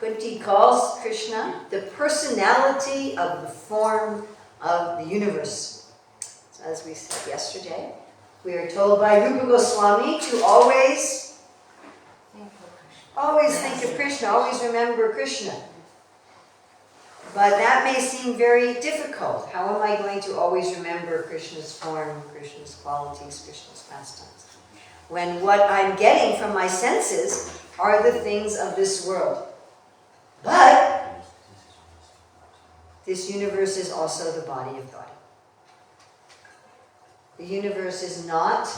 Kunti calls Krishna the personality of the form of the universe. So as we said yesterday, we are told by Rupa Goswami to always think of Krishna, always remember Krishna. But that may seem very difficult. How am I going to always remember Krishna's form, Krishna's qualities, Krishna's pastimes, when what I'm getting from my senses are the things of this world? But this universe is also the body of God. The universe is not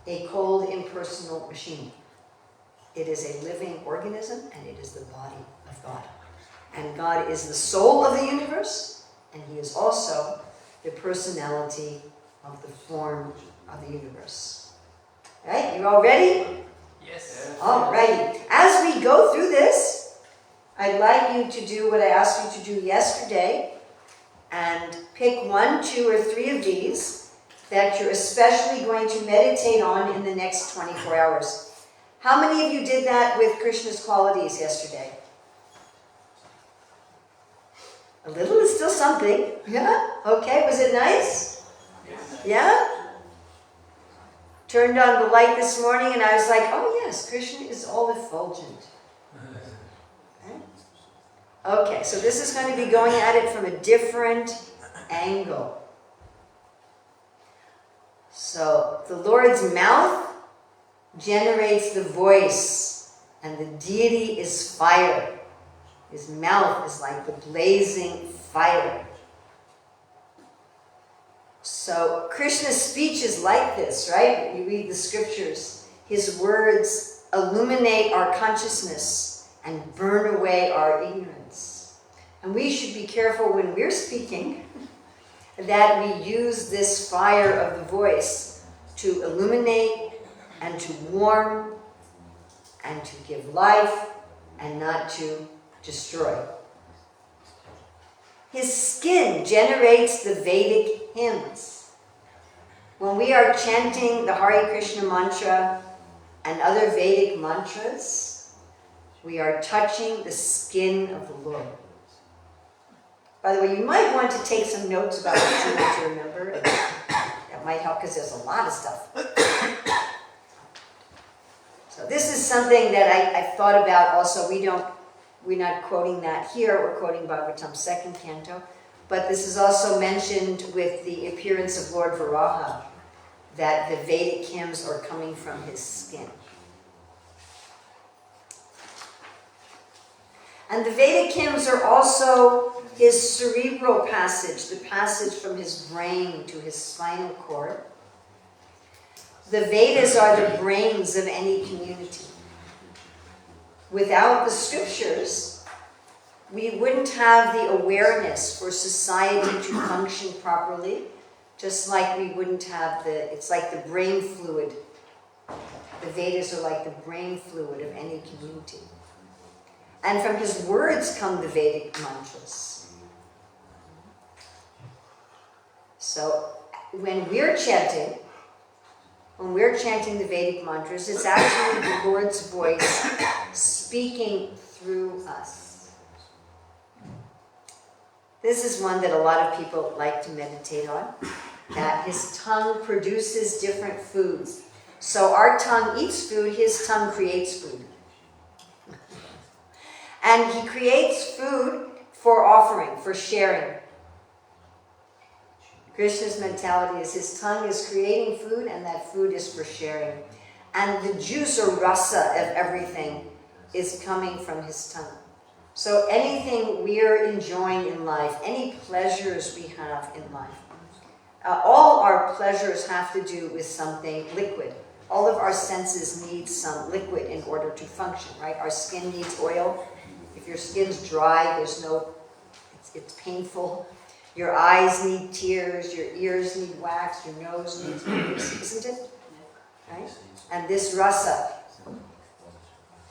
a cold, impersonal machine. It is a living organism, and it is the body of God. And God is the soul of the universe, and He is also the personality of the form of the universe. Right? You all ready? Yes. All righty. As we go through this, I'd like you to do what I asked you to do yesterday, and pick 1, 2, or 3 of these that you're especially going to meditate on in the next 24 hours. How many of you did that with Krishna's qualities yesterday? A little is still something. Yeah? Okay, was it nice? Yeah? Turned on the light this morning and I was like, oh yes, Krishna is all effulgent. Okay, so this is going to be going at it from a different angle. So the Lord's mouth generates the voice, and the deity is fire. His mouth is like the blazing fire. So Krishna's speech is like this, right? You read the scriptures. His words illuminate our consciousness and burn away our ignorance. And we should be careful when we're speaking that we use this fire of the voice to illuminate and to warm and to give life and not to destroy. His skin generates the Vedic hymns. When we are chanting the Hare Krishna mantra and other Vedic mantras, we are touching the skin of the Lord. By the way, you might want to take some notes about what you want to remember. That might help because there's a lot of stuff. So this is something that I've thought about also. We're not quoting that here, we're quoting Bhagavatam's 2nd canto, but this is also mentioned with the appearance of Lord Varaha, that the Vedic hymns are coming from his skin. And the Vedic hymns are also his cerebral passage, the passage from his brain to his spinal cord. The Vedas are the brains of any community. Without the scriptures, we wouldn't have the awareness for society to function properly, just like we wouldn't have it's like the brain fluid. The Vedas are like the brain fluid of any community. And from his words come the Vedic mantras. So when we're chanting the Vedic mantras, it's actually the Lord's voice speaking through us. This is one that a lot of people like to meditate on, that his tongue produces different foods. So our tongue eats food, his tongue creates food. And he creates food for offering, for sharing. Krishna's mentality is his tongue is creating food, and that food is for sharing. And the juice or rasa of everything is coming from his tongue. So anything we're enjoying in life, any pleasures we have in life, all our pleasures have to do with something liquid. All of our senses need some liquid in order to function, right? Our skin needs oil. If your skin's dry, it's painful. Your eyes need tears, your ears need wax, your nose needs juice, isn't it? Right? And this rasa,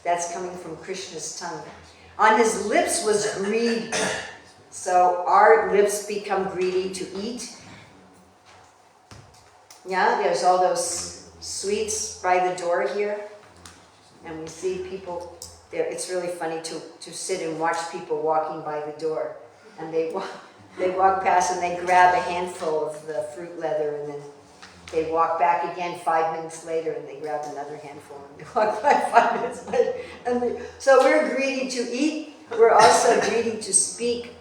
that's coming from Krishna's tongue. On his lips was greed. So our lips become greedy to eat. Yeah, there's all those sweets by the door here. And we see people, it's really funny to sit and watch people walking by the door. And they walk past and they grab a handful of the fruit leather, and then they walk back again 5 minutes later and they grab another handful and they walk by 5 minutes later. So we're greedy to eat, we're also greedy to speak.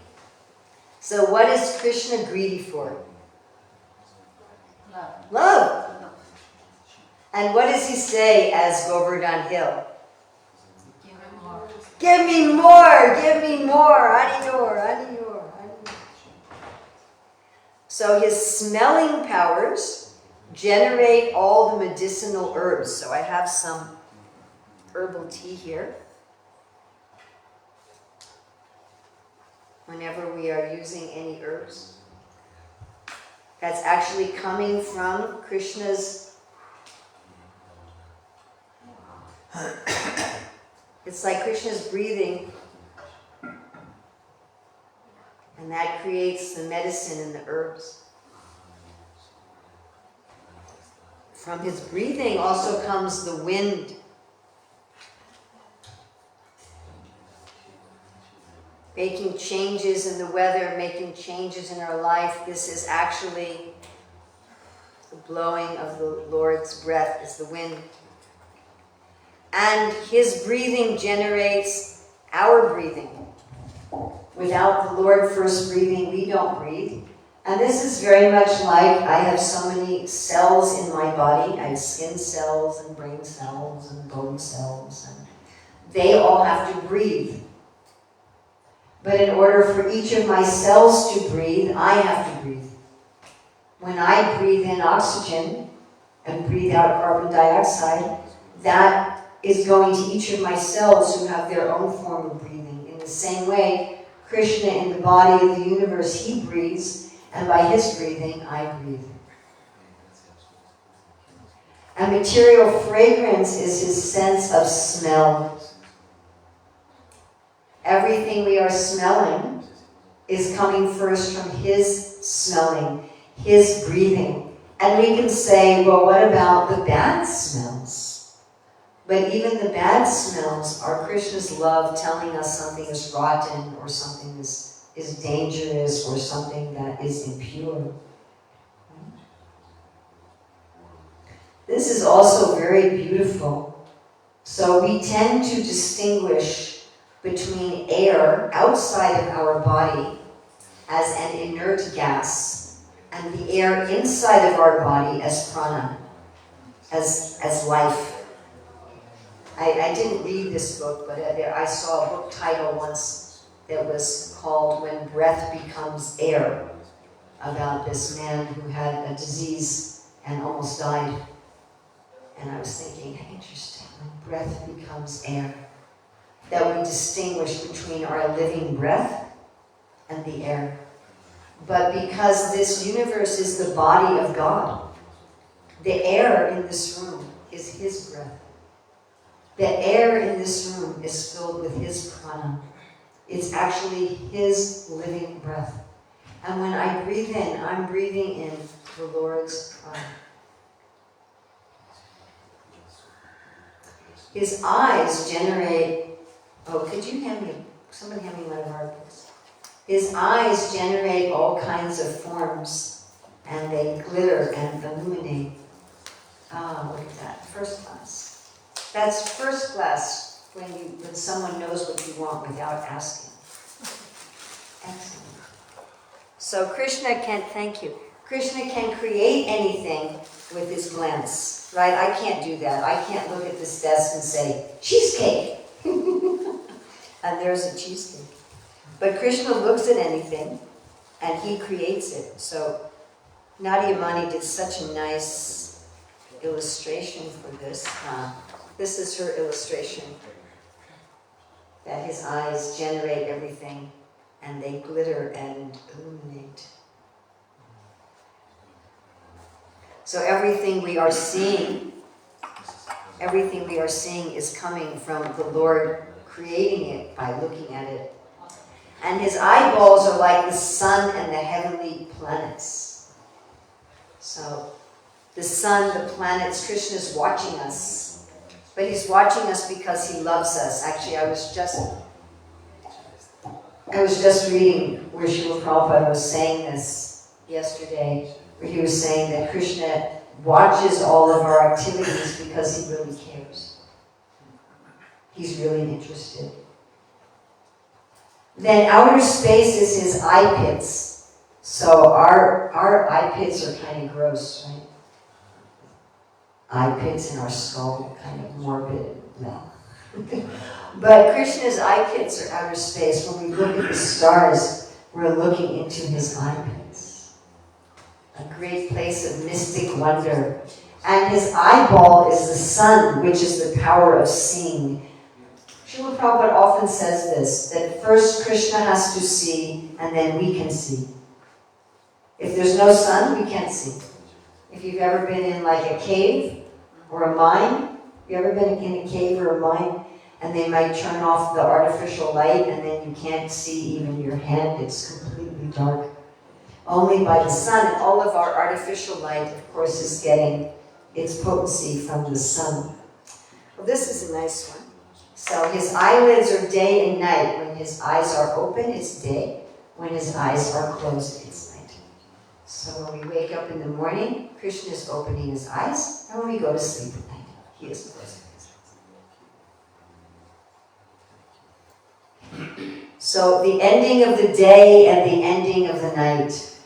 So what is Krishna greedy for? Love. Love. And what does he say as Govardhan Hill? Give him more. Give me more, give me more, I need more, I need more, I need more. So his smelling powers generate all the medicinal herbs. So I have some herbal tea here. Whenever we are using any herbs, that's actually coming from Krishna's. It's like Krishna's breathing, and that creates the medicine and the herbs. From his breathing also comes the wind. Making changes in the weather, making changes in our life. This is actually the blowing of the Lord's breath, is the wind. And his breathing generates our breathing. Without the Lord first breathing, we don't breathe. And this is very much like I have so many cells in my body. I have skin cells and brain cells and bone cells. And they all have to breathe. But in order for each of my cells to breathe, I have to breathe. When I breathe in oxygen and breathe out carbon dioxide, that is going to each of my cells who have their own form of breathing. In the same way, Krishna in the body of the universe, he breathes, and by his breathing, I breathe. And material fragrance is his sense of smell. Everything we are smelling is coming first from his smelling, his breathing. And we can say, well, what about the bad smells? But even the bad smells are Krishna's love telling us something is rotten, or something is dangerous, or something that is impure. This is also very beautiful. So we tend to distinguish between air outside of our body as an inert gas, and the air inside of our body as prana, as life. I didn't read this book, but I saw a book title once that was called When Breath Becomes Air, about this man who had a disease and almost died. And I was thinking, interesting, when breath becomes air, that we distinguish between our living breath and the air. But because this universe is the body of God, the air in this room is his breath. The air in this room is filled with his prana. It's actually his living breath. And when I breathe in, I'm breathing in the Lord's prana. His eyes generate, could you somebody hand me one of our books? His eyes generate all kinds of forms, and they glitter and illuminate. Look at that, first class. That's first class when someone knows what you want without asking. Excellent. So Krishna can create anything with his glance, right? I can't do that. I can't look at this desk and say, cheesecake. And there's a cheesecake. But Krishna looks at anything and he creates it. So Nadia Mani did such a nice illustration for this. This is her illustration, that his eyes generate everything and they glitter and illuminate. So everything we are seeing is coming from the Lord creating it by looking at it. And his eyeballs are like the sun and the heavenly planets. So the sun, the planets, Krishna's watching us. But he's watching us because he loves us. Actually, I was just reading where Srila Prabhupada was saying this yesterday, where he was saying that Krishna watches all of our activities because he really cares. He's really interested. Then outer space is his eye pits. So our eye pits are kind of gross, right? Eye pits in our skull, kind of morbid. No. But Krishna's eye pits are outer space. When we look at the stars, we're looking into his eye pits. A great place of mystic wonder. And his eyeball is the sun, which is the power of seeing. Srila Prabhupada often says this, that first Krishna has to see, and then we can see. If there's no sun, we can't see. If you've ever been in like a cave or a mine, you ever been in a cave or a mine, and they might turn off the artificial light, and then you can't see even your hand, it's completely dark. Only by the sun, and all of our artificial light, of course, is getting its potency from the sun. Well, this is a nice one. So his eyelids are day and night. When his eyes are open, it's day. When his eyes are closed, it's night. So when we wake up in the morning, Krishna is opening his eyes, and when we go to sleep at night, he is closing his eyes. So the ending of the day and the ending of the night,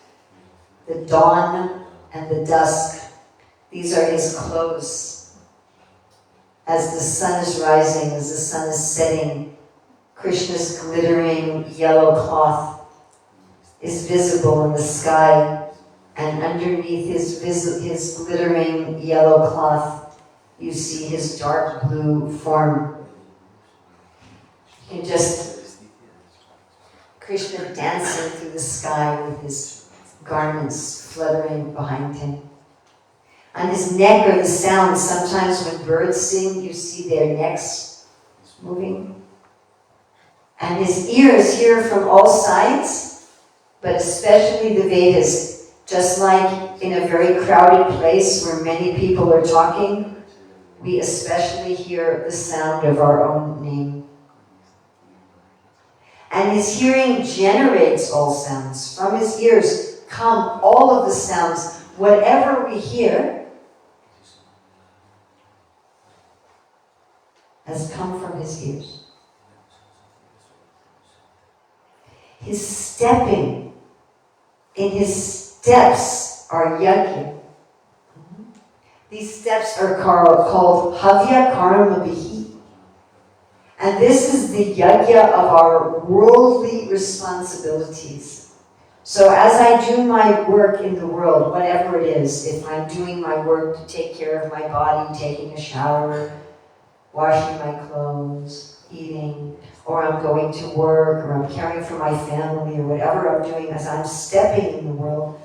the dawn and the dusk, these are his clothes. As the sun is rising, as the sun is setting, Krishna's glittering yellow cloth is visible in the sky, and underneath his glittering yellow cloth, you see his dark blue form. You can just Krishna dancing through the sky with his garments fluttering behind him. On his neck are the sounds. Sometimes when birds sing, you see their necks moving. And his ears hear from all sides, but especially the Vedas. Just like in a very crowded place where many people are talking, we especially hear the sound of our own name. And his hearing generates all sounds. From his ears come all of the sounds. Whatever we hear has come from his ears. His stepping, in his steps are yajna. These steps are called Havya Karma Bihi. And this is the yajna of our worldly responsibilities. So as I do my work in the world, whatever it is, if I'm doing my work to take care of my body, taking a shower, washing my clothes, eating, or I'm going to work, or I'm caring for my family, or whatever I'm doing as I'm stepping in the world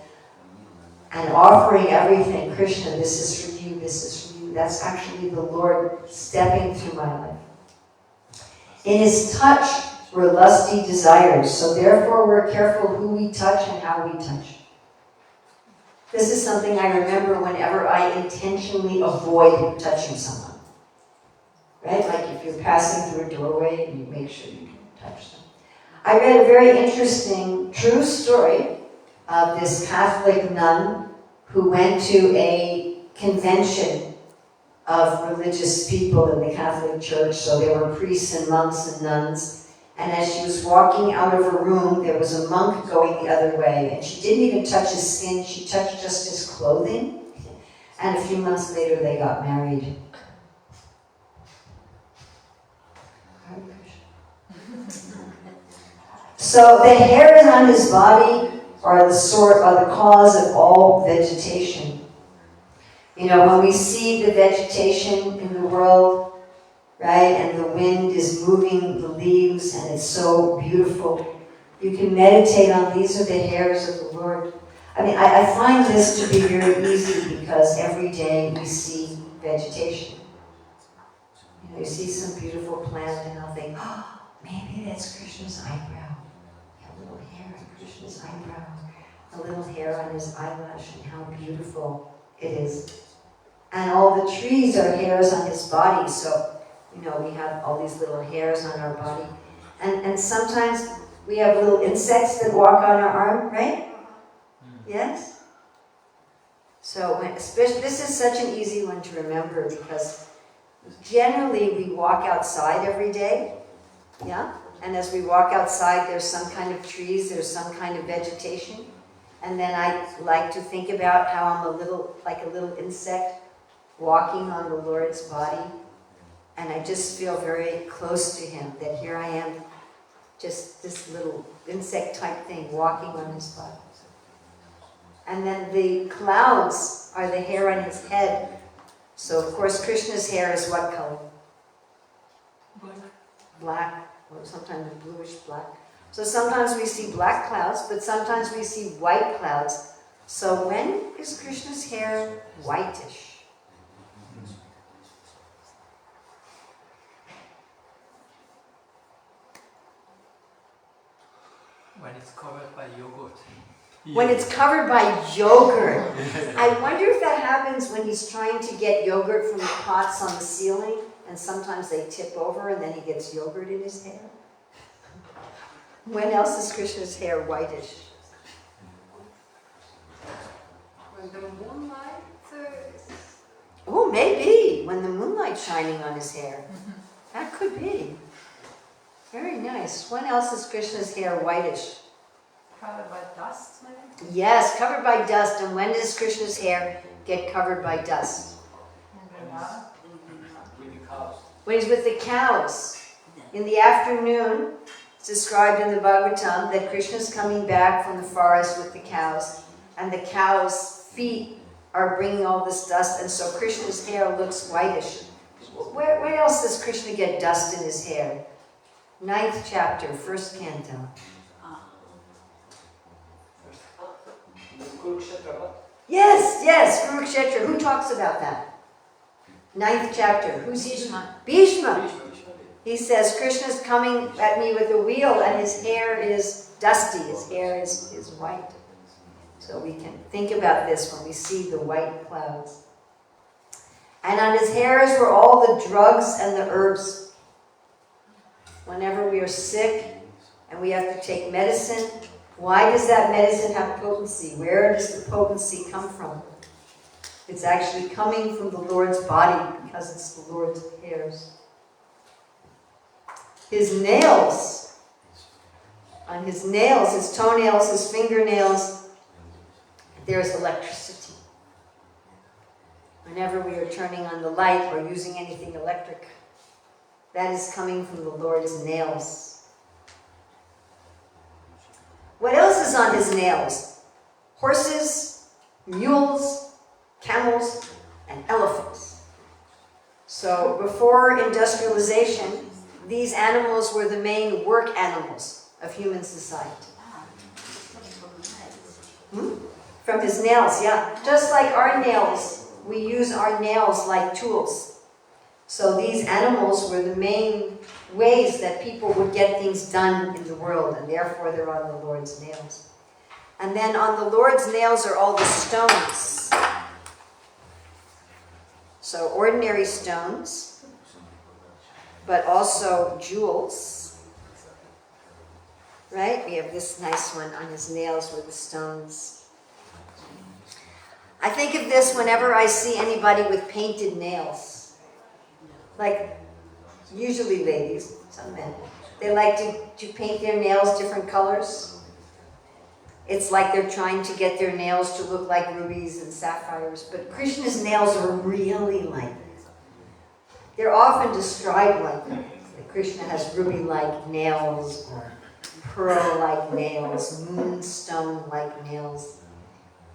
and offering everything, Krishna, this is for you, this is for you. That's actually the Lord stepping through my life. In his touch were lusty desires, so therefore we're careful who we touch and how we touch. This is something I remember whenever I intentionally avoid touching someone. Right? Like if you're passing through a doorway, you make sure you don't touch them. I read a very interesting, true story of this Catholic nun who went to a convention of religious people in the Catholic Church. So there were priests and monks and nuns. And as she was walking out of her room, there was a monk going the other way. And she didn't even touch his skin, she touched just his clothing. And a few months later, they got married. So the hairs on his body are the cause of all vegetation. You know, when we see the vegetation in the world, right, and the wind is moving the leaves and it's so beautiful, you can meditate on these are the hairs of the Lord. I mean, I find this to be very easy because every day we see vegetation. You know, you see some beautiful plant and I'll think, oh, maybe that's Krishna's eyebrow. A little hair on Krishna's eyebrow, a little hair on his eyelash, and how beautiful it is. And all the trees are hairs on his body. So, we have all these little hairs on our body. And sometimes we have little insects that walk on our arm, right? Yes? So, especially, this is such an easy one to remember because generally we walk outside every day, yeah? And as we walk outside, there's some kind of trees, there's some kind of vegetation. And then I like to think about how I'm like a little insect walking on the Lord's body. And I just feel very close to him, that here I am, just this little insect type thing walking on his body. And then the clouds are the hair on his head. So of course Krishna's hair is what color? Black, or sometimes bluish black. So sometimes we see black clouds, but sometimes we see white clouds. So when is Krishna's hair whitish? When it's covered by yogurt. When it's covered by yogurt. I wonder if that happens when he's trying to get yogurt from the pots on the ceiling, and sometimes they tip over and then he gets yogurt in his hair. When else is Krishna's hair whitish? When the moonlight Oh, maybe. When the moonlight's shining on his hair. That could be. Very nice. When else is Krishna's hair whitish? covered by dust, maybe? Yes, covered by dust. And when does Krishna's hair get covered by dust? When he's with the cows. In the afternoon, it's described in the Bhagavatam that Krishna's coming back from the forest with the cows, and the cows' feet are bringing all this dust, and so Krishna's hair looks whitish. Where else does Krishna get dust in his hair? 9th chapter, 1st canto. Yes, Kurukshetra. Who talks about that? 9th chapter. Who's Bhishma. Bhishma. He says, Krishna's coming at me with a wheel and his hair is dusty. His hair is white. So we can think about this when we see the white clouds. And on his hairs were all the drugs and the herbs. Whenever we are sick and we have to take medicine, why does that medicine have potency? Where does the potency come from? It's actually coming from the Lord's body because it's the Lord's hairs. His nails, on his nails, his toenails, his fingernails, there's electricity. Whenever we are turning on the light or using anything electric, that is coming from the Lord's nails. What else is on his nails? Horses, mules, camels, and elephants. So before industrialization, these animals were the main work animals of human society. From his nails, yeah. Just like our nails, we use our nails like tools. So these animals were the main ways that people would get things done in the world, and therefore they're on the Lord's nails. And then on the Lord's nails are all the stones. So ordinary stones, but also jewels. Right? We have this nice one on his nails with the stones. I think of this whenever I see anybody with painted nails. Like, usually ladies, some men, they like to paint their nails different colors. It's like they're trying to get their nails to look like rubies and sapphires, but Krishna's nails are really like that. They're often described like that. Like Krishna has ruby-like nails, or pearl-like nails, moonstone-like nails.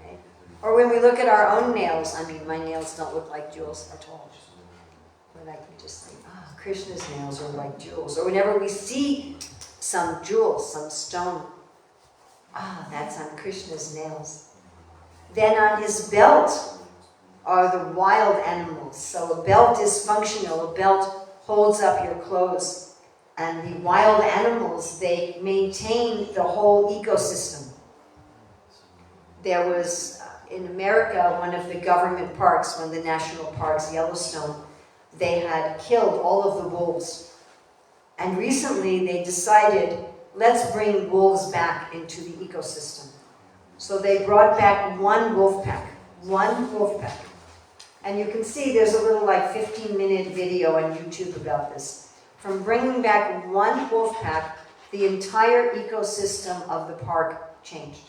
Right? Or when we look at our own nails, I mean, my nails don't look like jewels at all. But I can just think, Krishna's nails are like jewels. Or whenever we see some jewels, some stone, that's on Krishna's nails. Then on his belt are the wild animals. So a belt is functional. A belt holds up your clothes. And the wild animals, they maintain the whole ecosystem. There was, in America, one of the government parks, one of the national parks, Yellowstone, they had killed all of the wolves. And recently they decided, let's bring wolves back into the ecosystem. So they brought back one wolf pack. And you can see there's a little like 15-minute video on YouTube about this. From bringing back one wolf pack, the entire ecosystem of the park changed.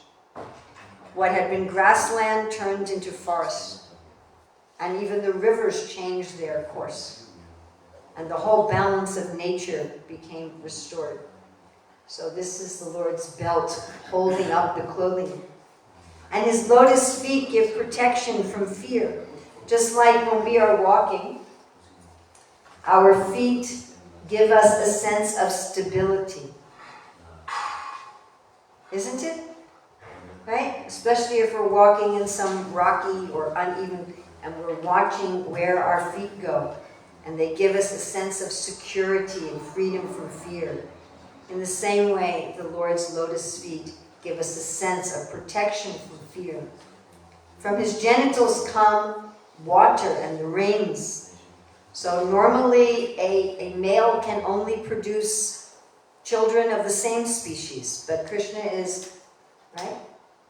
What had been grassland turned into forest. And even the rivers changed their course. And the whole balance of nature became restored. So this is the Lord's belt holding up the clothing. And his lotus feet give protection from fear. Just like when we are walking, our feet give us a sense of stability. Isn't it? Right? Especially if we're walking in some rocky or uneven, and we're watching where our feet go. And they give us a sense of security and freedom from fear. In the same way, the Lord's lotus feet give us a sense of protection from fear. From his genitals come water and the rains. So normally a male can only produce children of the same species, but Krishna is, right?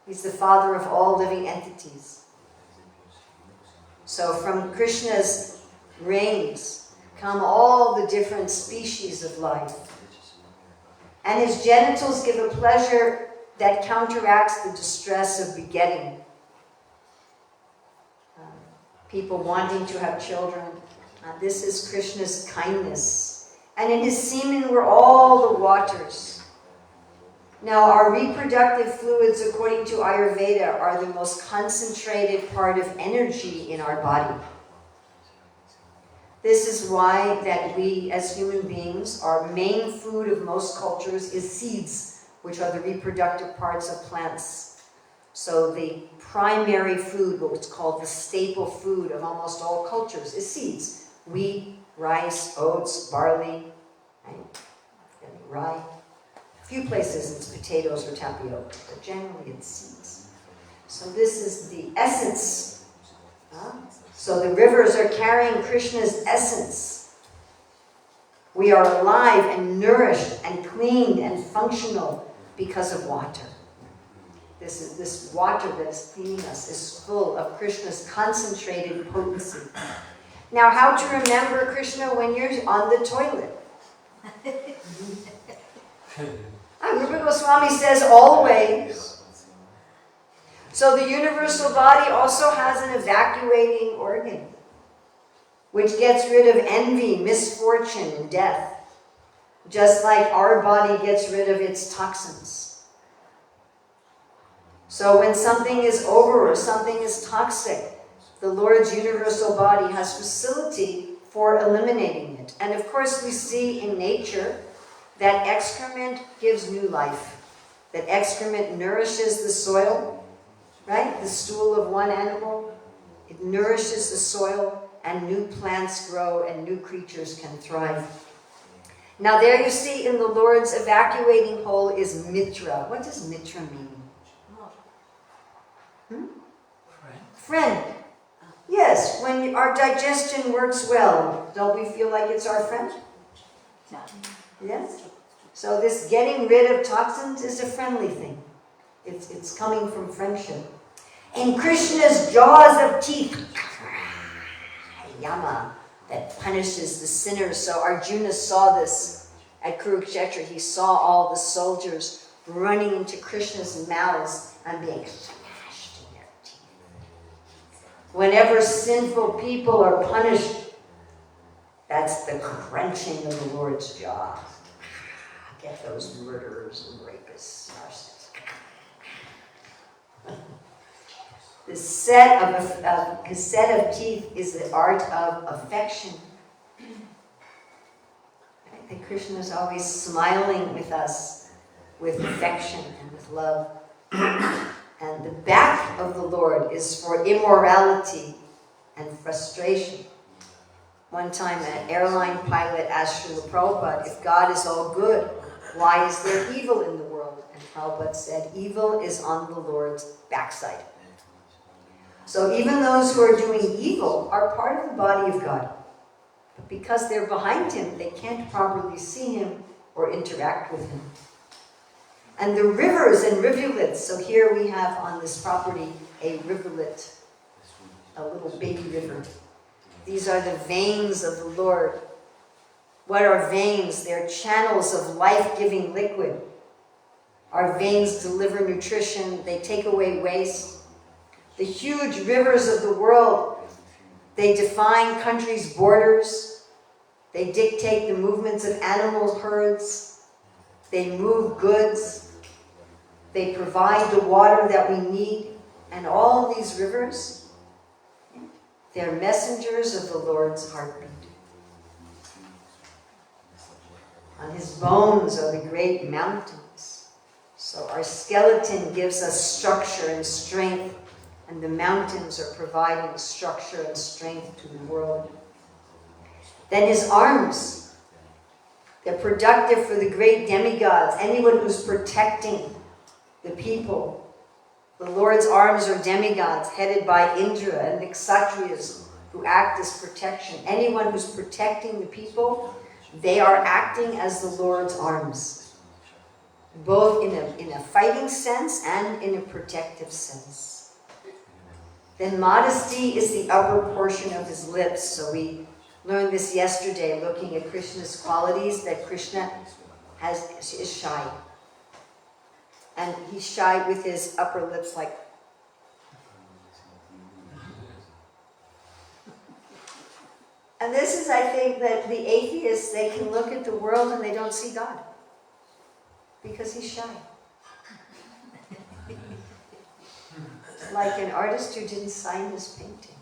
He's the father of all living entities. So from Krishna's rains come all the different species of life. And his genitals give a pleasure that counteracts the distress of begetting. People wanting to have children. This is Krishna's kindness. And in his semen were all the waters. Now, our reproductive fluids, according to Ayurveda, are the most concentrated part of energy in our body. This is why that we, as human beings, our main food of most cultures is seeds, which are the reproductive parts of plants. So the primary food, what's called the staple food of almost all cultures, is seeds. Wheat, rice, oats, barley, right? Rye. A few places it's potatoes or tapioca, but generally it's seeds. So this is the essence. So the rivers are carrying Krishna's essence. We are alive and nourished and clean and functional because of water. This water that's cleaning us is full of Krishna's concentrated potency. Now, how to remember Krishna when you're on the toilet? Rupa Goswami says always. So the universal body also has an evacuating organ, which gets rid of envy, misfortune, and death, just like our body gets rid of its toxins. So when something is over or something is toxic, the Lord's universal body has facility for eliminating it. And of course we see in nature that excrement gives new life. That excrement nourishes the soil, right? The stool of one animal, it nourishes the soil, and new plants grow and new creatures can thrive. Now there you see in the Lord's evacuating hole is mitra. What does mitra mean? Friend. Yes, when our digestion works well, don't we feel like it's our friend? Yes? So this getting rid of toxins is a friendly thing. It's coming from friendship. In Krishna's jaws of teeth, Yama, that punishes the sinners. So Arjuna saw this at Kurukshetra. He saw all the soldiers running into Krishna's mouths and being smashed in their teeth. Whenever sinful people are punished, that's the crunching of the Lord's jaw. Get those murderers and rapists, narcissists. His set of teeth is the art of affection. I think Krishna is always smiling with us, with affection and with love. And the back of the Lord is for immorality and frustration. One time an airline pilot asked Srila Prabhupada, if God is all good, why is there evil in the world? And Prabhupada said, evil is on the Lord's backside. So even those who are doing evil are part of the body of God. But because they're behind him, they can't properly see him or interact with him. And the rivers and rivulets, so here we have on this property a rivulet, a little baby river. These are the veins of the Lord. What are veins? They're channels of life-giving liquid. Our veins deliver nutrition, they take away waste. The huge rivers of the world, they define countries' borders. They dictate the movements of animal herds. They move goods. They provide the water that we need. And all of these rivers, they're messengers of the Lord's heartbeat. On his bones are the great mountains. So our skeleton gives us structure and strength, and the mountains are providing structure and strength to the world. Then his arms, they're productive for the great demigods, anyone who's protecting the people. The Lord's arms are demigods headed by Indra and the Kshatriyas who act as protection. Anyone who's protecting the people, they are acting as the Lord's arms, both in a fighting sense and in a protective sense. Then modesty is the upper portion of his lips. So we learned this yesterday, looking at Krishna's qualities, that Krishna is shy. And he's shy with his upper lips like. And this is, I think, that the atheists, they can look at the world and they don't see God. Because he's shy. Like an artist who didn't sign his painting.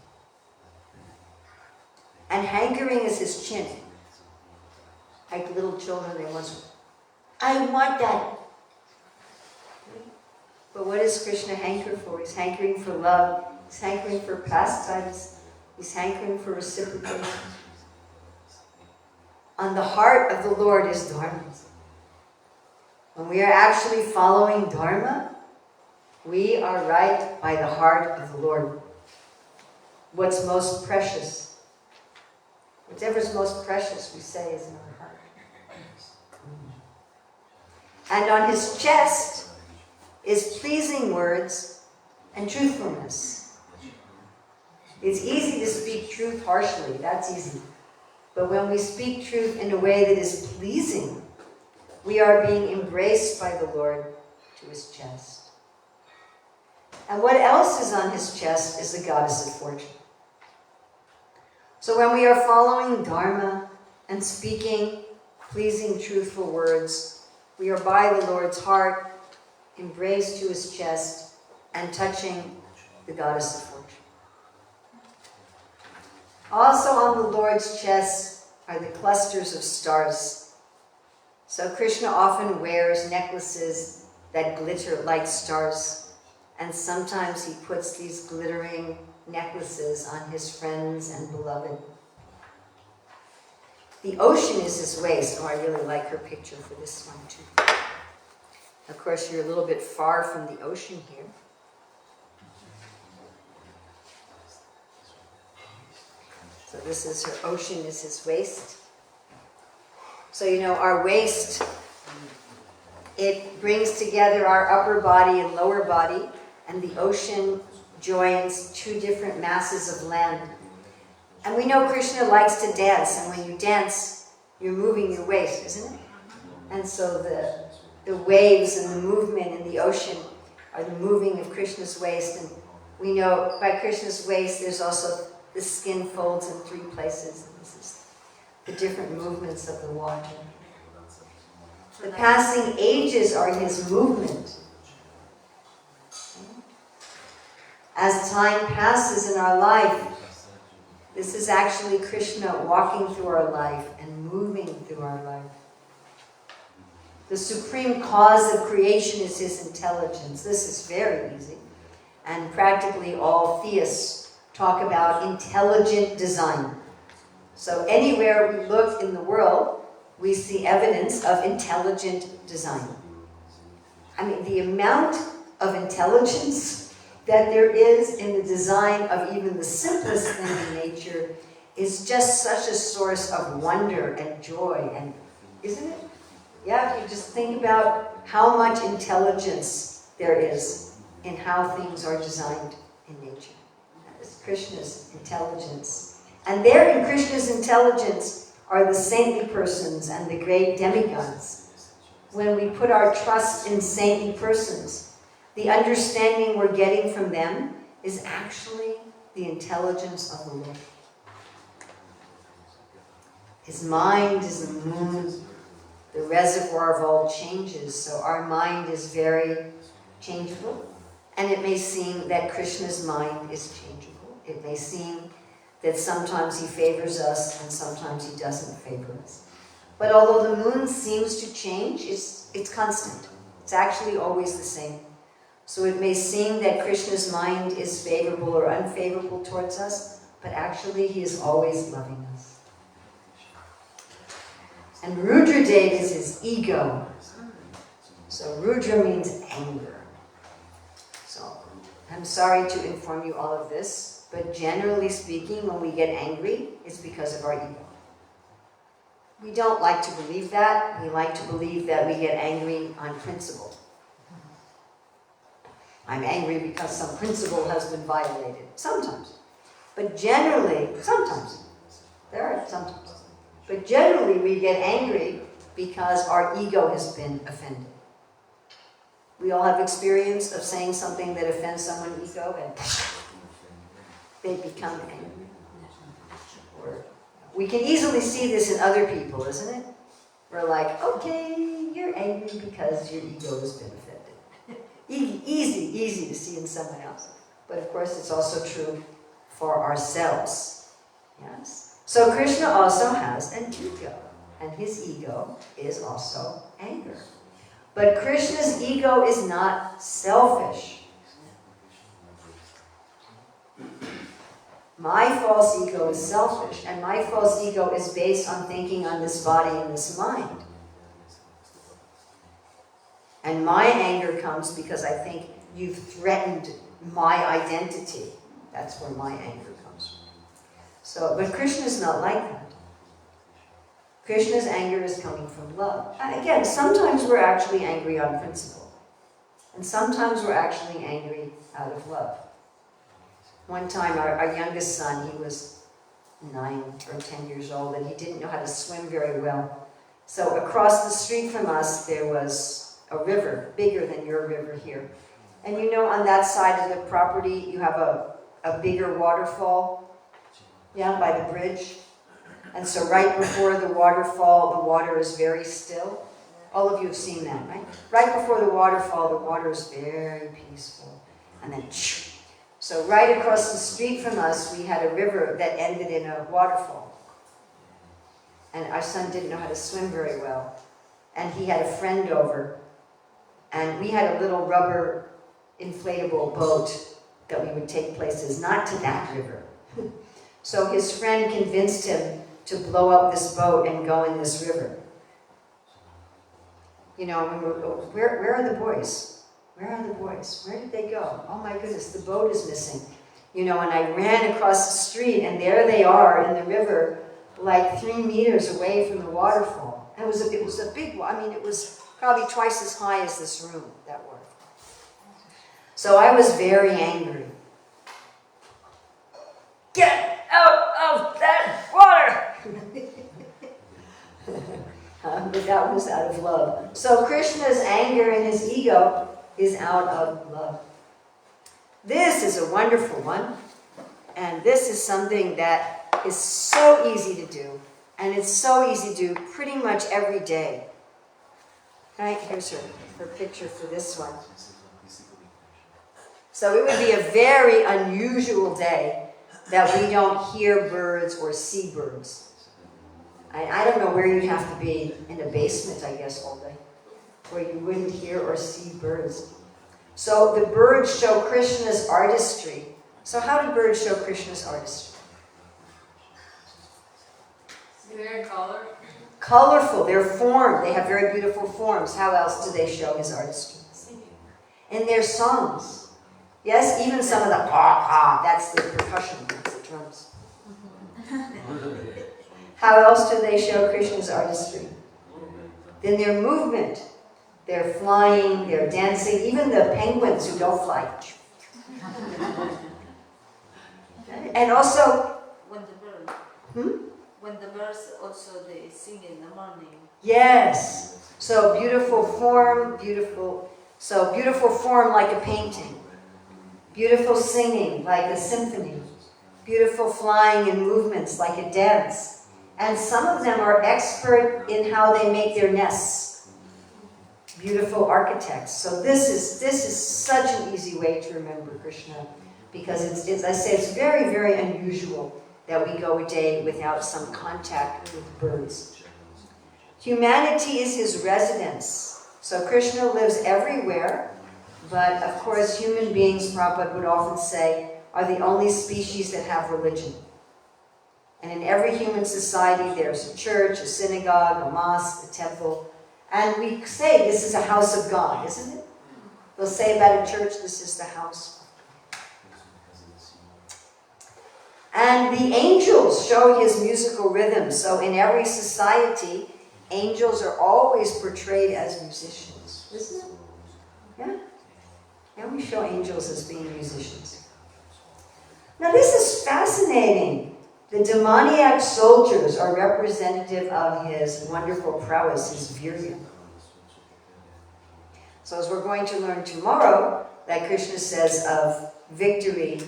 And hankering is his chin. Like little children, they want, I want that. But what does Krishna hanker for? He's hankering for love. He's hankering for pastimes. He's hankering for reciprocation. On the heart of the Lord is Dharma. When we are actually following Dharma, we are right by the heart of the Lord. What's most precious? Whatever's most precious, we say, is in our heart. And on his chest is pleasing words and truthfulness. It's easy to speak truth harshly, that's easy. But when we speak truth in a way that is pleasing, we are being embraced by the Lord to his chest. And what else is on his chest is the goddess of fortune. So when we are following Dharma and speaking pleasing, truthful words, we are by the Lord's heart, embraced to his chest, and touching the goddess of fortune. Also on the Lord's chest are the clusters of stars. So Krishna often wears necklaces that glitter like stars, and sometimes he puts these glittering necklaces on his friends and beloved. The ocean is his waist. Oh, I really like her picture for this one too. Of course, you're a little bit far from the ocean here. So this is her ocean, is his waist. So you know, our waist, it brings together our upper body and lower body, and the ocean joins two different masses of land. And we know Krishna likes to dance, and when you dance, you're moving your waist, isn't it? And so the waves and the movement in the ocean are the moving of Krishna's waist. And we know by Krishna's waist, there's also the skin folds in three places. And this is the different movements of the water. The passing ages are his movement. As time passes in our life, this is actually Krishna walking through our life and moving through our life. The supreme cause of creation is his intelligence. This is very easy. And practically all theists talk about intelligent design. So anywhere we look in the world, we see evidence of intelligent design. I mean, the amount of intelligence that there is in the design of even the simplest thing in nature is just such a source of wonder and joy, and isn't it? Yeah, if you just think about how much intelligence there is in how things are designed in nature. That is Krishna's intelligence. And there in Krishna's intelligence are the saintly persons and the great demigods. When we put our trust in saintly persons, the understanding we're getting from them is actually the intelligence of the Lord. His mind is the moon, the reservoir of all changes. So our mind is very changeable. And it may seem that Krishna's mind is changeable. It may seem that sometimes he favors us and sometimes he doesn't favor us. But although the moon seems to change, it's constant. It's actually always the same. So it may seem that Krishna's mind is favorable or unfavorable towards us, but actually he is always loving us. And Rudra Dev is his ego. So Rudra means anger. So I'm sorry to inform you all of this, but generally speaking, when we get angry, it's because of our ego. We don't like to believe that. We like to believe that we get angry on principle. I'm angry because some principle has been violated. Sometimes. But generally, sometimes. There are sometimes. But generally we get angry because our ego has been offended. We all have experience of saying something that offends someone's ego and they become angry. Or we can easily see this in other people, isn't it? We're like, okay, you're angry because your ego has been offended. Easy to see in someone else. But of course it's also true for ourselves. Yes? So Krishna also has an ego. And his ego is also anger. But Krishna's ego is not selfish. My false ego is selfish, and my false ego is based on thinking on this body and this mind. And my anger comes because I think you've threatened my identity. That's where my anger comes from. So, but Krishna's not like that. Krishna's anger is coming from love. And again, sometimes we're actually angry on principle. And sometimes we're actually angry out of love. One time, our youngest son, he was 9 or 10 years old, and he didn't know how to swim very well. So across the street from us, there was a river, bigger than your river here. And you know, on that side of the property, you have a bigger waterfall, yeah, by the bridge. And so right before the waterfall, the water is very still. All of you have seen that, right? Right before the waterfall, the water is very peaceful. And then, so right across the street from us, we had a river that ended in a waterfall. And our son didn't know how to swim very well. And he had a friend over. And we had a little rubber inflatable boat that we would take places, not to that river. So his friend convinced him to blow up this boat and go in this river. You know, where are the boys? Where are the boys? Where did they go? Oh my goodness, the boat is missing. You know, and I ran across the street and there they are in the river, like 3 meters away from the waterfall. And it was a big one. I mean, it was probably twice as high as this room, that waterfall. So I was very angry. Get out of that water! But that was out of love. So Krishna's anger and his ego is out of love. This is a wonderful one. And this is something that is so easy to do. And it's so easy to do pretty much every day. Right? Here's her picture for this one. So it would be a very unusual day that we don't hear birds or see birds. I don't know where you'd have to be, in a basement, I guess, all day, where you wouldn't hear or see birds. So the birds show Krishna's artistry. So how do birds show Krishna's artistry? Very colorful. Colorful, their form. They have very beautiful forms. How else do they show his artistry? In their songs. Yes, even some of the ha, that's the percussion, that's the drums. How else do they show Krishna's artistry? In their movement, they're flying, they're dancing, even the penguins who don't fly. And also, When the birds also they sing in the morning. yes. So beautiful form like a painting. Beautiful singing like a symphony. Beautiful flying and movements like a dance. And some of them are expert in how they make their nests. Beautiful architects. So this is such an easy way to remember Krishna, because it's very, very unusual that we go a day without some contact with birds. Humanity is his residence. So Krishna lives everywhere, but of course human beings, Prabhupada would often say, are the only species that have religion. And in every human society there's a church, a synagogue, a mosque, a temple. And we say this is a house of God, isn't it? They'll say about a church, this is the house. And the angels show his musical rhythm. So in every society, angels are always portrayed as musicians, isn't it? Yeah? And we show angels as being musicians. Now this is fascinating. The demoniac soldiers are representative of his wonderful prowess, his virya. So as we're going to learn tomorrow, that Krishna says of victory,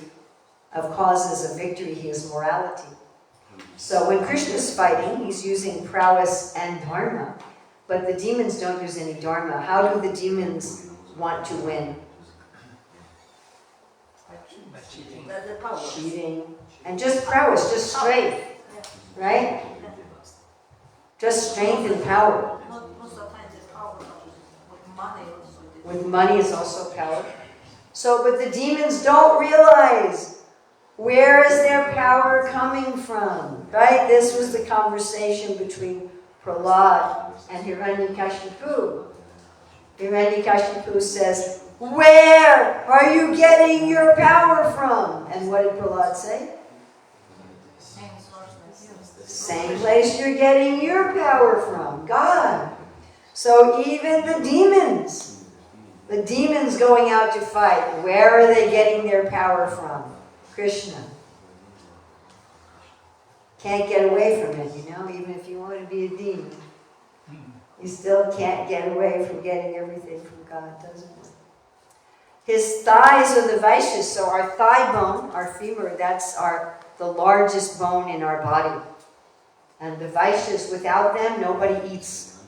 of causes of victory, he is morality. So when Krishna is fighting, he's using prowess and dharma, but the demons don't use any dharma. How do the demons want to win? By cheating. The power. Cheating. And just prowess, just strength, right? Just strength and power. Most of the time the power with money also. With money is also power. So, but the demons don't realize where is their power coming from, right? This was the conversation between Prahlad and Hiranyakashipu. Hiranyakashipu says, where are you getting your power from? And what did Prahlad say? Same place you're getting your power from, God. So even the demons going out to fight, where are they getting their power from? Krishna. Can't get away from it, even if you want to be a demon. You still can't get away from getting everything from God, doesn't it? His thighs are the vaishyas, so our thigh bone, our femur, that's the largest bone in our body. And the vaishyas, without them, nobody eats.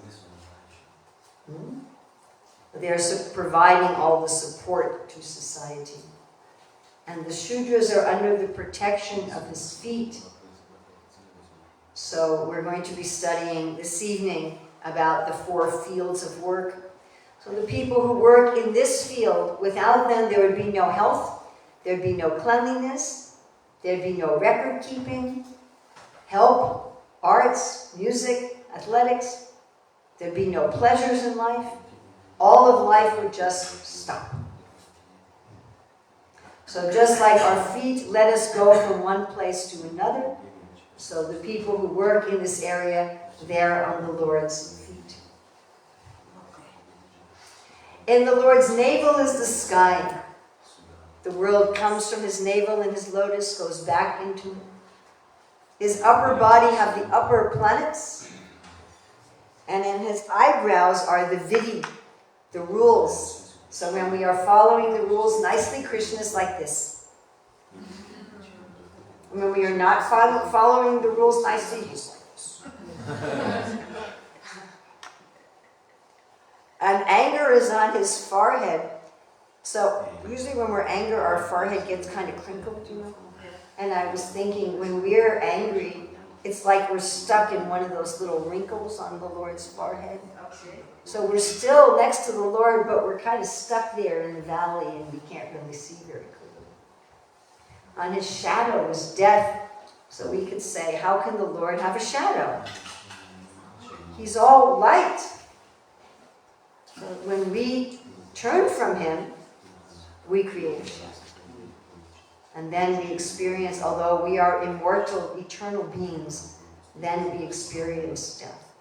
They're providing all the support to society. And the Shudras are under the protection of his feet. So we're going to be studying this evening about the 4 fields of work. So the people who work in this field, without them there would be no health, there'd be no cleanliness, there'd be no record keeping, help, arts, music, athletics. There'd be no pleasures in life. All of life would just stop. So just like our feet let us go from one place to another, so the people who work in this area, they're on the Lord's feet. In the Lord's navel is the sky. The world comes from his navel, and his lotus goes back into it. His upper body have the upper planets, and in his eyebrows are the vidhi, the rules. So when we are following the rules nicely, Krishna is like this. And when we are not following the rules nicely, he's like this. And anger is on his forehead. So usually when we're angry, our forehead gets kind of crinkled, And I was thinking, when we're angry, it's like we're stuck in one of those little wrinkles on the Lord's forehead. So we're still next to the Lord, but we're kind of stuck there in the valley, and we can't really see very clearly. On his shadow is death. So we could say, how can the Lord have a shadow? He's all light. So when we turn from him, we create a shadow. And then we experience, although we are immortal, eternal beings, then we experience death.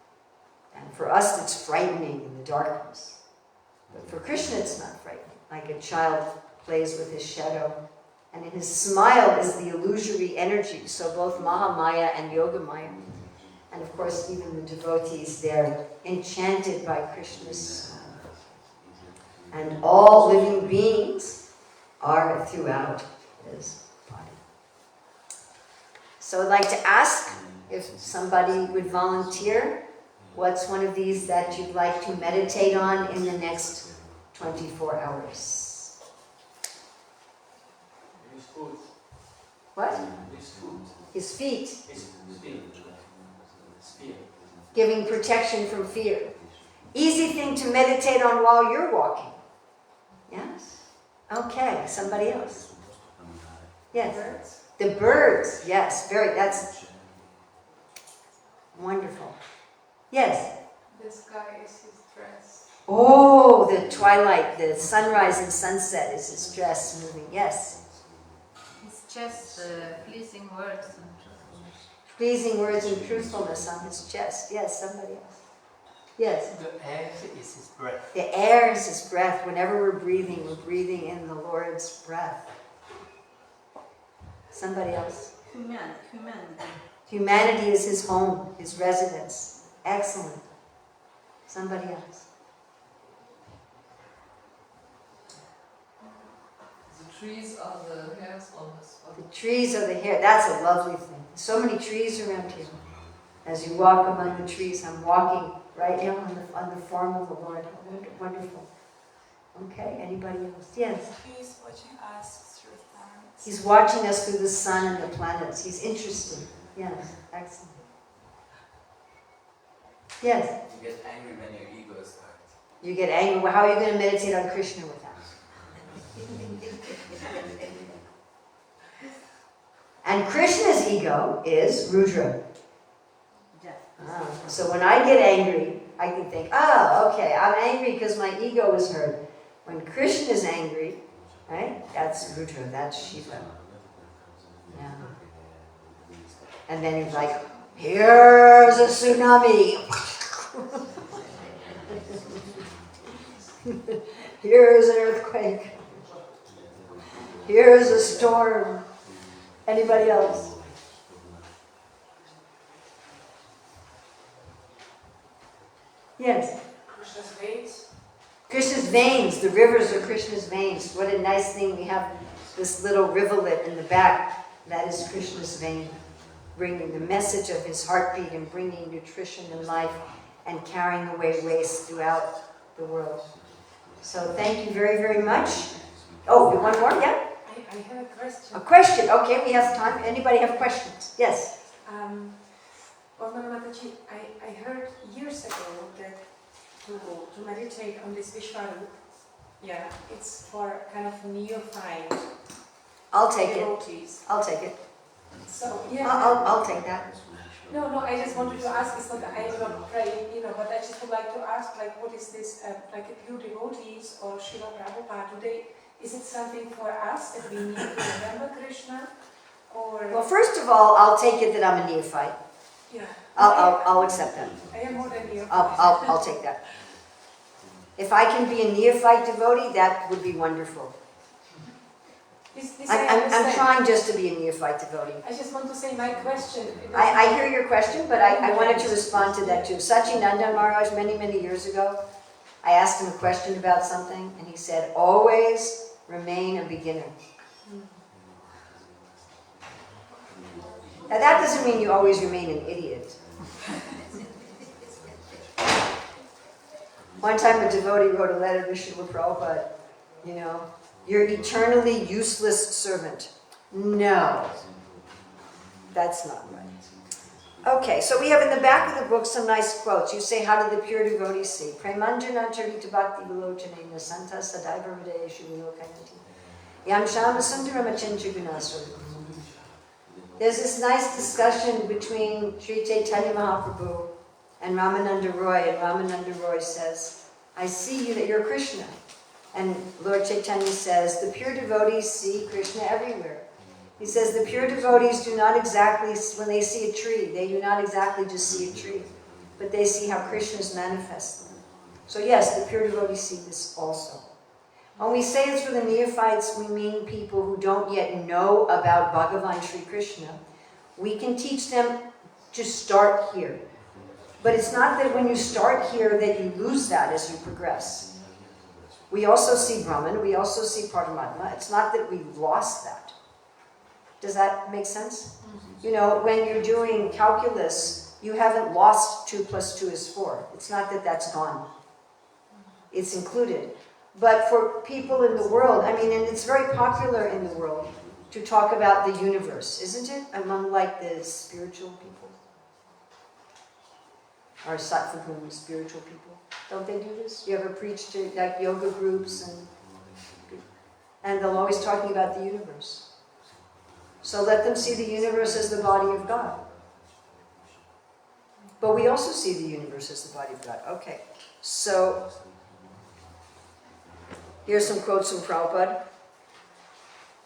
And for us, it's frightening in the darkness. But for Krishna, it's not frightening. Like a child plays with his shadow. And in his smile is the illusory energy. So both Mahamaya and Yogamaya. And of course, even the devotees, they're enchanted by Krishna's smile. And all living beings are throughout his body. So I'd like to ask if somebody would volunteer. What's one of these that you'd like to meditate on in the next 24 hours? His foot. What? His foot. His feet. His feet. Spear. Giving protection from fear. Easy thing to meditate on while you're walking. Yes? Okay, somebody else. Yes. Birds. The birds, yes, that's wonderful. Yes. The sky is his dress. Oh, the twilight, the sunrise and sunset is his dress moving. Yes. It's just pleasing words and truthfulness. Pleasing words and truthfulness on his chest. Yes, somebody else. Yes. The air is his breath. The air is his breath. Whenever we're breathing in the Lord's breath. Somebody else. Humanity. Humanity is his home, his residence. Excellent. Somebody else. The trees are the hairs on his body. The trees are the hair. That's a lovely thing. So many trees around here. As you walk among the trees, I'm walking right now on the form of the Lord. Wonderful. Okay, anybody else? Yes. He's watching us through planets. He's watching us through the sun and the planets. He's interested. Yes, excellent. Yes. You get angry when your ego is hurt. You get angry. Well, how are you going to meditate on Krishna with that? And Krishna's ego is Rudra. So when I get angry, I can think, oh, okay, I'm angry because my ego was hurt. When Krishna is angry, right, that's Rudra, that's Shiva. Yeah. And then he's like, here's a tsunami. Here's an earthquake. Here's a storm. Anybody else? Yes. Krishna's veins. Krishna's veins. The rivers are Krishna's veins. What a nice thing. We have this little rivulet in the back. That is Krishna's vein. Bringing the message of his heartbeat and bringing nutrition and life and carrying away waste throughout the world. So thank you very, very much. Oh, one more? Yeah? I have a question. A question. Okay, we have time. Anybody have questions? Yes. Urmila Mataji, I heard years ago that to meditate on this Vishwarup, yeah, it's for kind of neophyte I'll take it. devotees. I'll take it. So yeah. I'll take that. No, I just wanted to ask. It's not that I am not praying, but I just would like to ask, like, what is this, like a pure devotees or Srila Prabhupada today? Is it something for us that we need to remember Krishna, or? Well, first of all, I'll take it that I'm a neophyte. Yeah. I'll accept that. I am more than neophyte. I'll take that. If I can be a neophyte devotee, that would be wonderful. This I'm understand. trying just to be a neophyte devotee. I just want to say my question. I hear your question, but I wanted to respond to that too. Sachinanda Maharaj, many, many years ago, I asked him a question about something, and he said, always remain a beginner. Now that doesn't mean you always remain an idiot. One time a devotee wrote a letter to Srila Prabhupada, you're eternally useless servant. No, that's not right. Okay, so we have in the back of the book some nice quotes. You say, how do the pure devotees see? Premanjana charita bhakti vilochane santa sadaiva hridaya shivyokayanti. Yam shama sundaram achincha gunasra. There's this nice discussion between Sri Chaitanya Mahaprabhu and Ramananda Roy, and Ramananda Roy says, I see you that you're Krishna. And Lord Chaitanya says, the pure devotees see Krishna everywhere. He says the pure devotees do not exactly, when they see a tree, they do not exactly just see a tree, but they see how Krishna is manifested. So yes, the pure devotees see this also. When we say it's for the neophytes, we mean people who don't yet know about Bhagavan Sri Krishna. We can teach them to start here. But it's not that when you start here that you lose that as you progress. We also see Brahman, we also see Paramatma. It's not that we've lost that. Does that make sense? You know, when you're doing calculus, you haven't lost 2 + 2 is 4. It's not that that's gone. It's included. But for people in the world, I mean, and it's very popular in the world to talk about the universe, isn't it? Among like the spiritual people. Or Sattva spiritual people. Don't they do this? You ever preach to like yoga groups and they'll always talking about the universe. So let them see the universe as the body of God. But we also see the universe as the body of God. Okay, so here's some quotes from Prabhupada.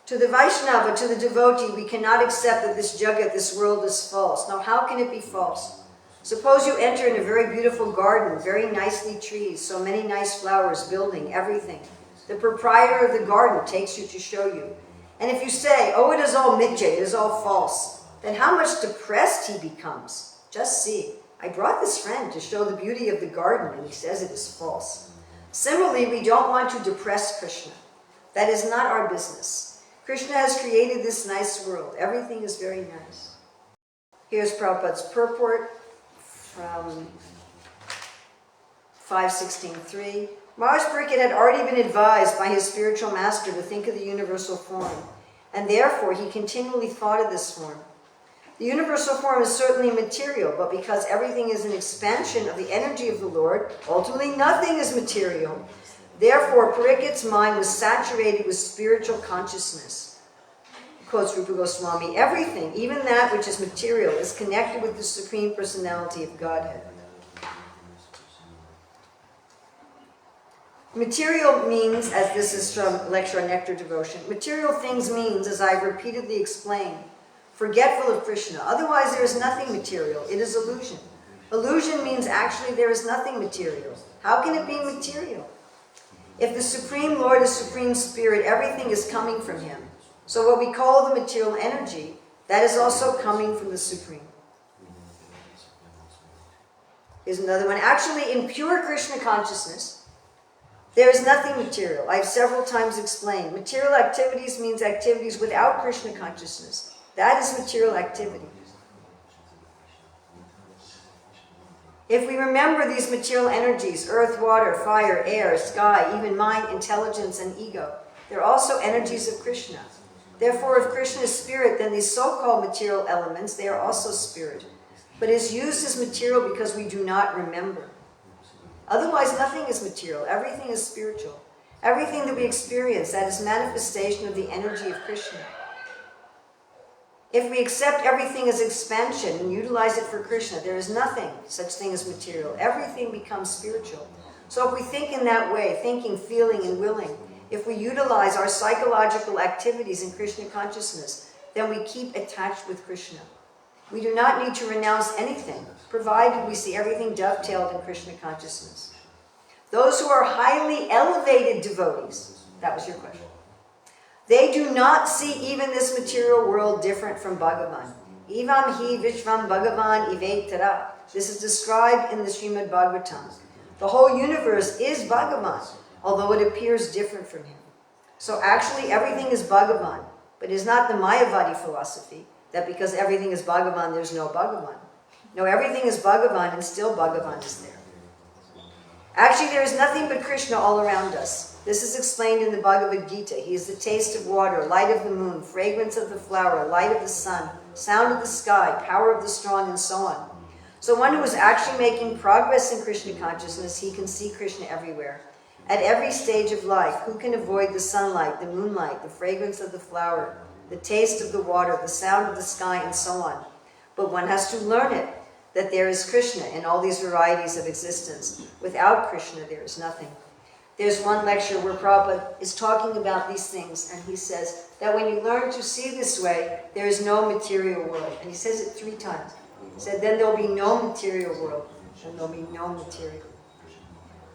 To the Vaishnava, to the devotee, we cannot accept that this jagat, this world, is false. Now, how can it be false? Suppose you enter in a very beautiful garden, very nicely trees, so many nice flowers, building, everything. The proprietor of the garden takes you to show you. And if you say, oh, it is all mitya, it is all false, then how much depressed he becomes. Just see, I brought this friend to show the beauty of the garden, and he says it is false. Similarly, we don't want to depress Krishna. That is not our business. Krishna has created this nice world. Everything is very nice. Here's Prabhupada's purport from 5:16.3. Maharaj Parikshit had already been advised by his spiritual master to think of the universal form, and therefore he continually thought of this form. The universal form is certainly material, but because everything is an expansion of the energy of the Lord, ultimately nothing is material. Therefore, Parikshit's mind was saturated with spiritual consciousness. Quotes Rupa Goswami, everything, even that which is material, is connected with the Supreme Personality of Godhead. Material means, as this is from Lecture on Nectar Devotion, material things means, as I've repeatedly explained, forgetful of Krishna. Otherwise there is nothing material. It is illusion. Illusion means actually there is nothing material. How can it be material? If the Supreme Lord is Supreme Spirit, everything is coming from Him. So what we call the material energy, that is also coming from the Supreme. Here's another one. Actually, in pure Krishna consciousness, there is nothing material. I've several times explained. Material activities means activities without Krishna consciousness. That is material activity. If we remember these material energies, earth, water, fire, air, sky, even mind, intelligence, and ego, they're also energies of Krishna. Therefore, if Krishna is spirit, then these so-called material elements, they are also spirit. But is used as material because we do not remember. Otherwise, nothing is material. Everything is spiritual. Everything that we experience, that is manifestation of the energy of Krishna. If we accept everything as expansion and utilize it for Krishna, there is nothing such thing as material. Everything becomes spiritual. So if we think in that way, thinking, feeling, and willing, if we utilize our psychological activities in Krishna consciousness, then we keep attached with Krishna. We do not need to renounce anything, provided we see everything dovetailed in Krishna consciousness. Those who are highly elevated devotees, that was your question, they do not see even this material world different from Bhagavan. Evam hi vishvam Bhagavan ivetara. This is described in the Srimad Bhagavatam. The whole universe is Bhagavan, although it appears different from him. So actually everything is Bhagavan, but it is not the Mayavadi philosophy that because everything is Bhagavan, there's no Bhagavan. No, everything is Bhagavan and still Bhagavan is there. Actually, there is nothing but Krishna all around us. This is explained in the Bhagavad Gita. He is the taste of water, light of the moon, fragrance of the flower, light of the sun, sound of the sky, power of the strong, and so on. So one who is actually making progress in Krishna consciousness, he can see Krishna everywhere. At every stage of life, who can avoid the sunlight, the moonlight, the fragrance of the flower, the taste of the water, the sound of the sky, and so on? But one has to learn it, that there is Krishna in all these varieties of existence. Without Krishna, there is nothing. there's one lecture where Prabhupada is talking about these things, and he says that when you learn to see this way, there is no material world. And he says it 3 times. He said, then there'll be no material world, and there'll be no material.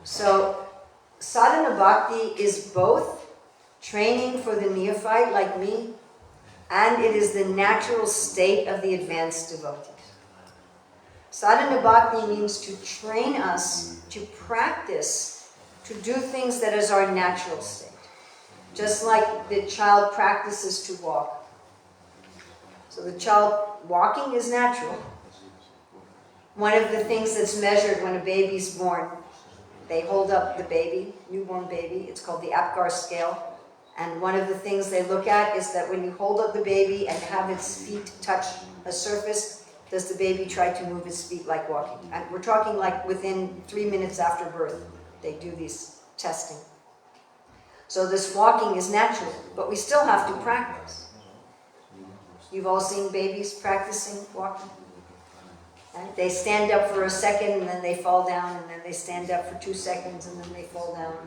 So, sadhana bhakti is both training for the neophyte like me, and it is the natural state of the advanced devotees. Sadhana bhakti means to train us to practice, to do things that is our natural state. Just like the child practices to walk. So the child walking is natural. One of the things that's measured when a baby's born, they hold up the baby, newborn baby, it's called the Apgar scale. And one of the things they look at is that when you hold up the baby and have its feet touch a surface, does the baby try to move its feet like walking? And we're talking like within 3 minutes after birth, they do these testing. So this walking is natural, but we still have to practice. You've all seen babies practicing walking? Right? They stand up for a second and then they fall down, and then they stand up for 2 seconds and then they fall down.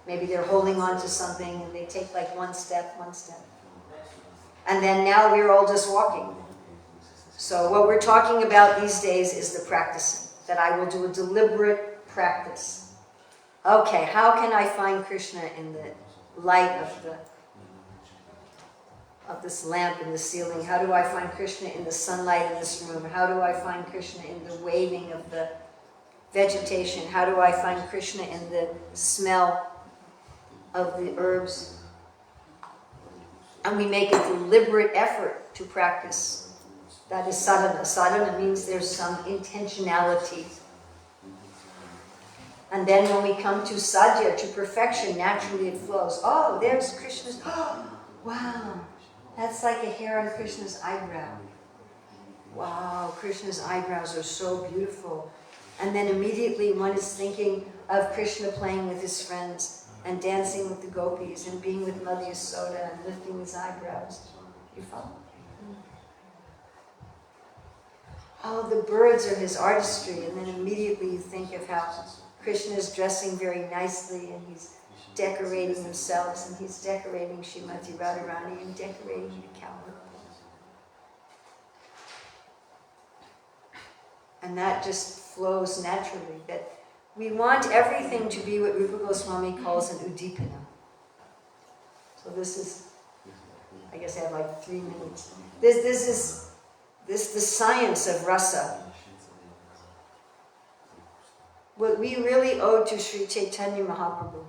Maybe they're holding on to something and they take like one step. And then now we're all just walking. So what we're talking about these days is the practicing, that I will do a deliberate practice. Okay, how can I find Krishna in the light of this lamp in the ceiling? How do I find Krishna in the sunlight in this room? How do I find Krishna in the waving of the vegetation? How do I find Krishna in the smell of the herbs? And we make a deliberate effort to practice. That is sadhana. Sadhana means there's some intentionality. And then when we come to sadhya, to perfection, naturally it flows. Oh, there's Krishna's. Oh, wow. That's like a hair on Krishna's eyebrow. Wow, Krishna's eyebrows are so beautiful. And then immediately one is thinking of Krishna playing with his friends and dancing with the gopis and being with Mother Yasoda and lifting his eyebrows. You follow? Oh, the birds are his artistry. And then immediately you think of how Krishna is dressing very nicely and he's decorating himself, and he's decorating Srimati Radharani and decorating the cow. And that just flows naturally. That we want everything to be what Rupa Goswami calls an udipana. So this is, I guess I have like 3 minutes. This is the science of rasa. What we really owe to Sri Chaitanya Mahaprabhu,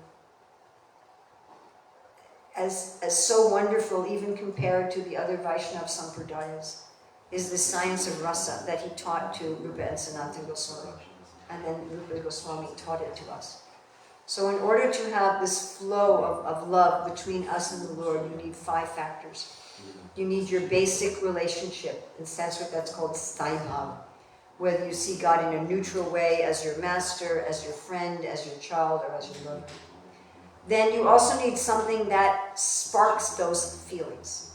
as so wonderful even compared to the other Vaishnava Sampradayas, is the science of rasa that he taught to Rupa and Sanatana Goswami. And then Rupa Goswami taught it to us. So in order to have this flow of love between us and the Lord, you need 5 factors. You need your basic relationship. In Sanskrit that's called staibhav. Whether you see God in a neutral way, as your master, as your friend, as your child, or as your lover. Then you also need something that sparks those feelings.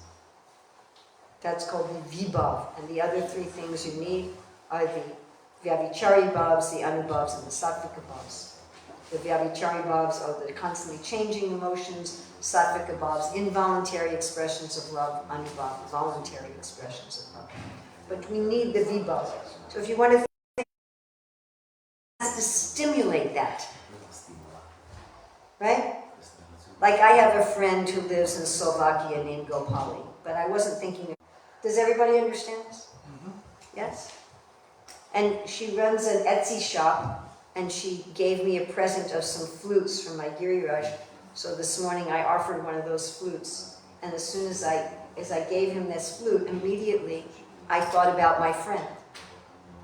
That's called the vibhav. And the other 3 things you need are the vyabhichari bhavs, the anubhavs, and the sattvika bhavs. The vyabhichari bhavs are the constantly changing emotions, sattvika bhavs, involuntary expressions of love, anubhav, voluntary expressions of love. But we need the vibhav. So if you want to think, it has to stimulate that. Right? Like I have a friend who lives in Slovakia named Gopali, but I wasn't thinking. Does everybody understand this? Mm-hmm. Yes? And she runs an Etsy shop, and she gave me a present of some flutes from my Giriraj. So this morning I offered one of those flutes, and as soon as I gave him this flute, immediately I thought about my friend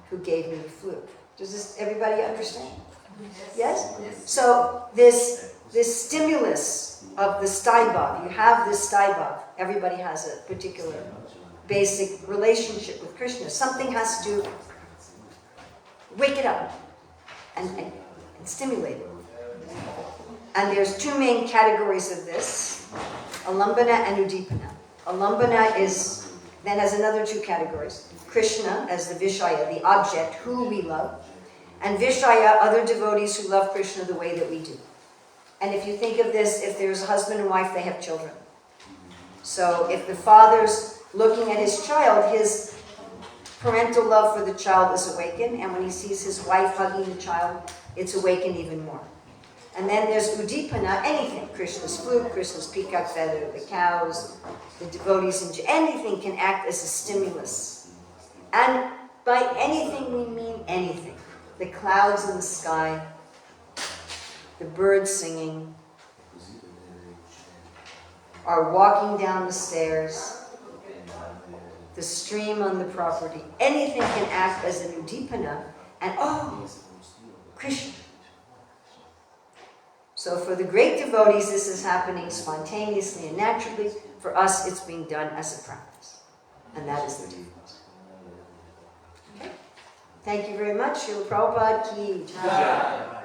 who gave me the flute. Does everybody understand? Yes? Yes? So this stimulus of the staibhav, you have this staibhav, everybody has a particular basic relationship with Krishna. Something has to wake it up and stimulate it. And there's 2 main categories of this, alambana and udipana. Alambana then has another 2 categories. Krishna as the Vishaya, the object, who we love, and Vishaya, other devotees who love Krishna the way that we do. And if you think of this, if there's a husband and wife, they have children. So if the father's looking at his child, his parental love for the child is awakened, and when he sees his wife hugging the child, it's awakened even more. And then there's udipana, anything. Krishna's flute, Krishna's peacock feather, the cows, the devotees, and anything can act as a stimulus. And by anything, we mean anything. The clouds in the sky, the birds singing, our walking down the stairs, the stream on the property. Anything can act as an udipana, and oh, Krishna. So for the great devotees, this is happening spontaneously and naturally. For us, it's being done as a practice. And that is the difference. Okay? Thank you very much. Srila Prabhupada ki jai.